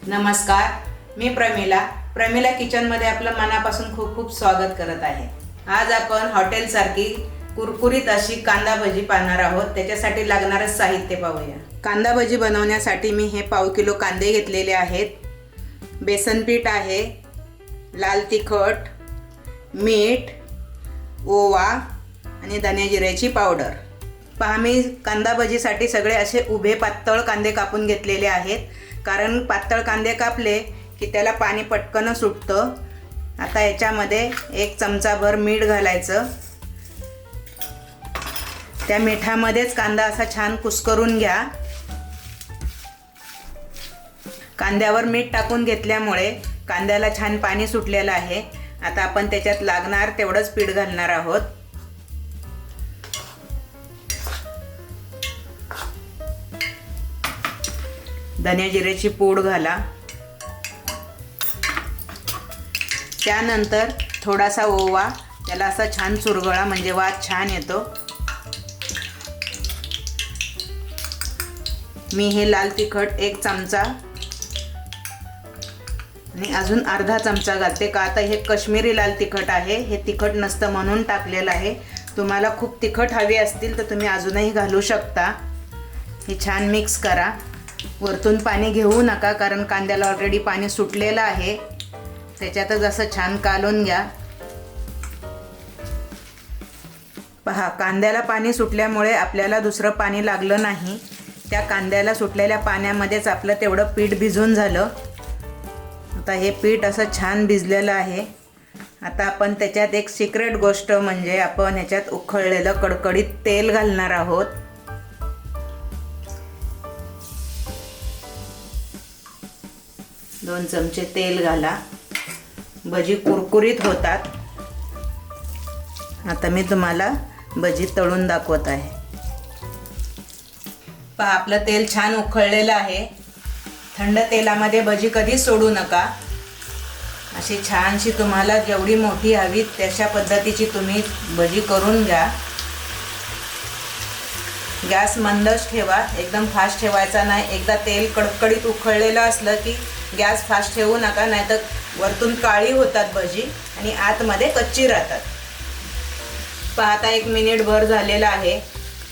नमस्कार, मी प्रमिला किचनमध्ये आपलं मनापासून खूप खूप स्वागत करत आहे। आज आपण हॉटेलसारखी कुरकुरीत अशी कांदा भजी पाहणार आहोत। त्याच्यासाठी लागणारे साहित्य पाहूया। कांदा भजी बनवण्यासाठी मी हे पाव किलो कांदे घेतलेले आहेत, बेसन पीठ आहे, लाल तिखट, मीठ, ओवा आणि धने जिऱ्याची पावडर। पहा, मी कांदा भजीसाठी सगळे असे उभे पातळ कांदे कापून घेतलेले आहेत, कारण पातळ कांदे कापले की त्याला पाणी पटकन सुटतं। आता याच्यामध्ये 1 चमचाभर मीठ घालायचं। त्या मिठामध्येच कांदा असा छान कुस्करून घ्या। कांद्यावर मीठ टाकून घेतल्यामुळे कांद्याला छान पाणी सुटलेलं आहे। आता आपण त्याच्यात लागणार तेवढंच पीठ घालणार आहोत। धने जिऱ्याची पूड घाला, त्यानंतर थोडासा ओवा, त्याला असा छान चुरगळा म्हणजे वास छान येतो। मी हे लाल तिखट 1 चमचा आणि अजून अर्धा चमचा घालते, का आता हे काश्मीरी लाल तिखट आहे, हे तिखट नसतं म्हणून टाकलेलं आहे। तुम्हाला खूप तिखट हवे असतील तर तुम्ही अजूनही घालू शकता। हे छान मिक्स करा। वरतून पाणी घेऊ नका, कारण कांद्याला ऑलरेडी पाणी सुटलेलं आहे। त्याच्यातच असं छान कालवून घ्या। पहा, कांद्याला पाणी सुटल्यामुळे आपल्याला दुसरं पाणी लागलं नाही। त्या कांद्याला सुटलेल्या पाण्यामध्येच आपलं तेवढं पीठ भिजून झालं। आता हे पीठ असं छान भिजलेलं आहे। आता आपण त्याच्यात एक सिक्रेट गोष्ट म्हणजे आपण ह्याच्यात उकळलेलं कडकडीत तेल घालणार आहोत। दोन चमचे तेल घाला, भजी कुरकुरीत होतात। आता मी तुम्हाला भजी तळून दाखवत आहे। पहा, आपलं तेल छान उकळलेलं आहे। थंड तेलामध्ये भजी कधी सोडू नका। अशी छानशी तुम्हाला जेवढी मोठी हवी तशा पद्धतीची तुम्ही भजी करून घ्या। गॅस मंदच ठेवा, एकदम फास्ट ठेवायचा नाही। एकदा तेल कडकडीत उकळलेलं असलं की गॅस फास्ट ठेवू नका, नाहीतर वरतून काळी होतात भजी आणि आतमध्ये कच्ची राहतात। पाहता 1 मिनिटभर झालेला आहे।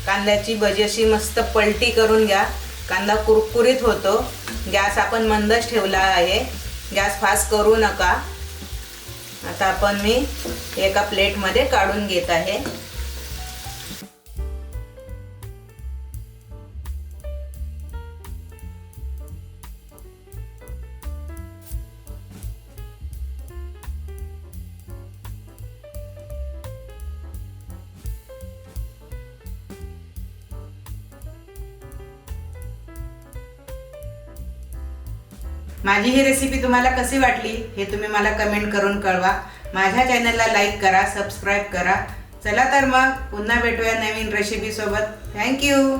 कांद्याची भजी अशी मस्त पलटी करून घ्या, कांदा कुरकुरीत होतो। गॅस आपण मंदच ठेवला आहे, गॅस फास्ट करू नका। आता आपण मी एका प्लेटमध्ये काढून घेत आहे। माझी ही रेसिपी तुम्हाला कशी वाटली हे तुम्ही मला कमेंट करून कळवा। माझ्या चॅनलला लाईक करा, सबस्क्राईब करा। चला तर मग पुन्हा भेटूया नवीन रेसिपी सोबत। Thank you.